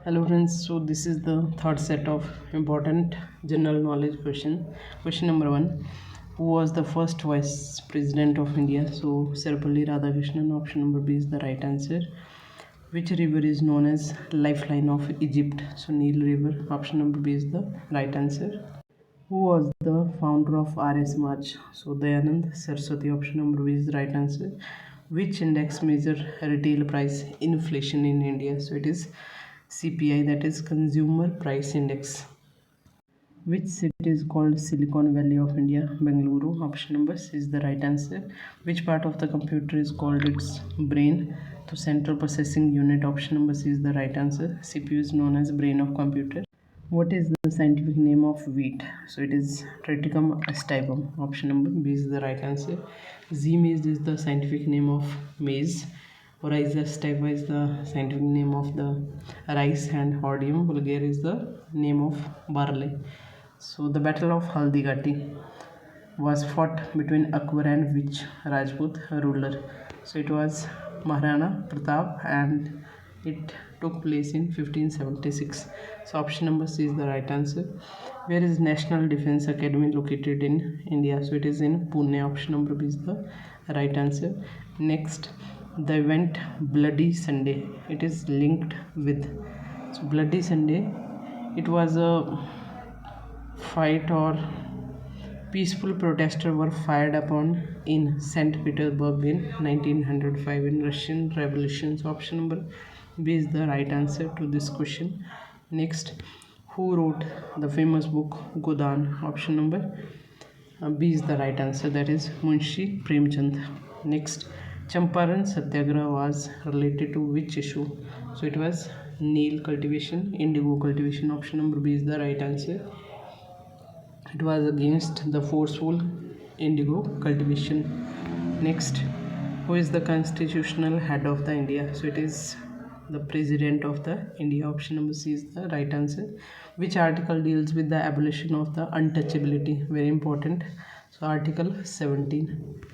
Hello friends, so this is the third set of important general knowledge question. Question number 1. Who was the first vice president of India? So Sarvepalli Radhakrishnan. Option number B is the right answer. Which river is known as lifeline of Egypt? So Nile River. Option number B is the right answer. Who was the founder of RS March? So Dayanand Saraswati. Option number B is the right answer. Which index measure retail price inflation in India? So it is CPI, that is Consumer Price Index. Which city is called Silicon Valley of India? Bengaluru. Option number C is the right answer. Which part of the computer is called its brain? To central processing unit. Option number C is the right answer. CPU is known as brain of computer. What is the scientific name of wheat? So it is Triticum aestivum. Option number B is the right answer. Z maize is the scientific name of maize. Oryza aestiva is the scientific name of the rice, and Hordeum vulgare is the name of barley. So the Battle of Haldighati was fought between Akbar and which Rajput ruler? So it was Maharana Pratap, and it took place in 1576. So option number C is the right answer. Where is National Defense Academy located in India? So it is in Pune. Option number B is the right answer. Next, the event Bloody Sunday, it is linked with. So Bloody Sunday, it was a fight or peaceful protesters were fired upon in St. Petersburg in 1905 in Russian Revolution. Option number B is the right answer to this question. Next, who wrote the famous book Godan? Option number B is the right answer, that is Munshi Premchand. Next, Champaran Satyagraha was related to which issue? So it was Neil cultivation, indigo cultivation. Option number B is the right answer. It was against the forceful indigo cultivation. Next, who is the constitutional head of the India? So it is the president of the India. Option number C is the right answer. Which article deals with the abolition of the untouchability? Very important. So article 17.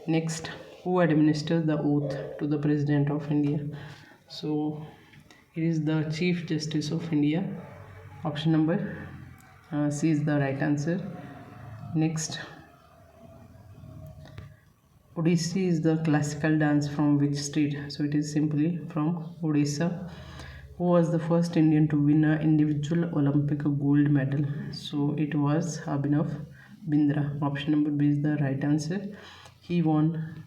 Next, who administers the oath to the president of India? So it is the Chief Justice of India. Option number C is the right answer. Next, Odissi is the classical dance from which state? So it is simply from Odisha. Who was the first Indian to win an individual Olympic gold medal? So it was Abhinav Bindra. Option number B is the right answer. He won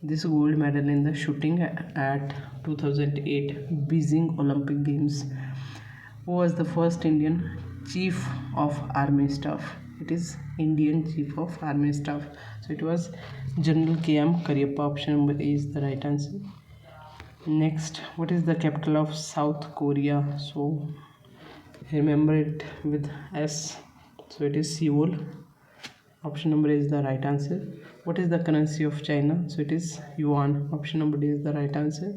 this gold medal in the shooting at 2008 Beijing Olympic Games. Who was the first Indian Chief of Army Staff? It is Indian Chief of Army Staff. So it was General K.M. Karyappa. Option number A is the right answer. Next, what is the capital of South Korea? So remember it with S. So it is Seoul. Option number A is the right answer. What is the currency of China? So it is yuan. Option number D is the right answer.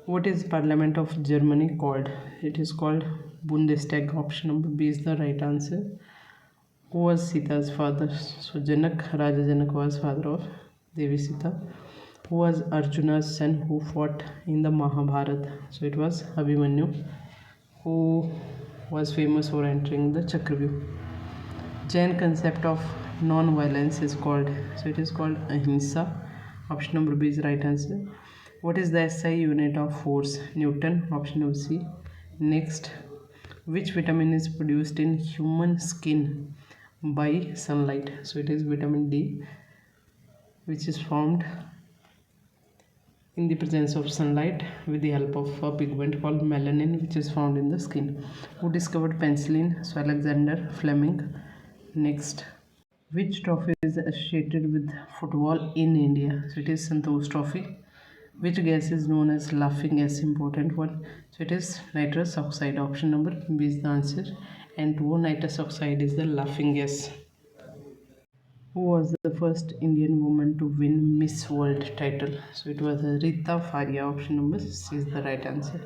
What is Parliament of Germany called? It is called Bundestag. Option number B is the right answer. Who was Sita's father? So Raja Janak was father of Devi Sita. Who was Arjuna's son who fought in the Mahabharata? So it was Abhimanyu, who was famous for entering the Chakravyuh. Jain concept of non-violence is called, so it is called Ahimsa. Option number B is right answer. What is the SI unit of force? Newton. Option number C. Next, which vitamin is produced in human skin by sunlight? So it is vitamin D, which is formed in the presence of sunlight with the help of a pigment called melanin, which is found in the skin. Who discovered penicillin? So Alexander Fleming. Next, which trophy is associated with football in India? So it is Santosh Trophy. Which gas is known as laughing gas? Important one. So it is nitrous oxide. Option number B is the answer. N2O, nitrous oxide, is the laughing gas. Who was the first Indian woman to win Miss World title? So it was Rita Faria. Option number C is the right answer.